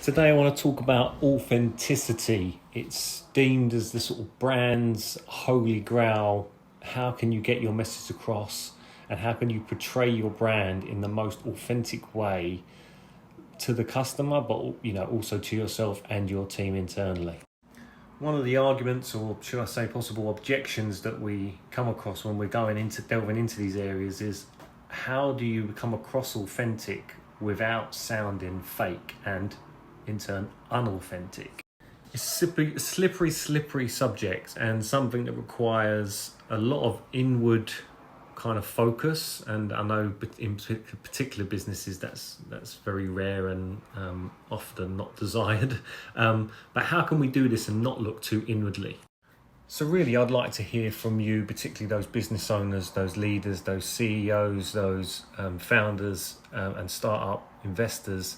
Today I want to talk about authenticity. It's deemed as the sort of brand's holy grail. How can you get your message across, and how can you portray your brand in the most authentic way to the customer, but also to yourself and your team internally? One of the arguments, or should I say possible objections, that we come across when we're delving into these areas is, how do you come across authentic without sounding fake and in turn unauthentic? It's a slippery subject, and something that requires a lot of inward kind of focus. And I know in particular businesses that's very rare and often not desired. But how can we do this and not look too inwardly? So really, I'd like to hear from you, particularly those business owners, those leaders, those CEOs, those founders and startup investors.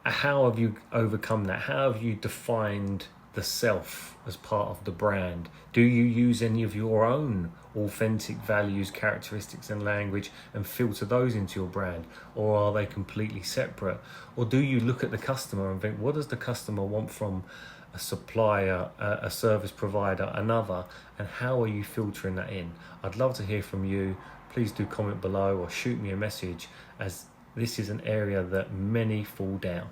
How have you overcome that? How have you defined the self as part of the brand? Do you use any of your own authentic values, characteristics and language and filter those into your brand? Or are they completely separate? Or do you look at the customer and think, what does the customer want from a supplier, a service provider, another, and how are you filtering that in? I'd love to hear from you. Please do comment below or shoot me a message, as this is an area that many fall down.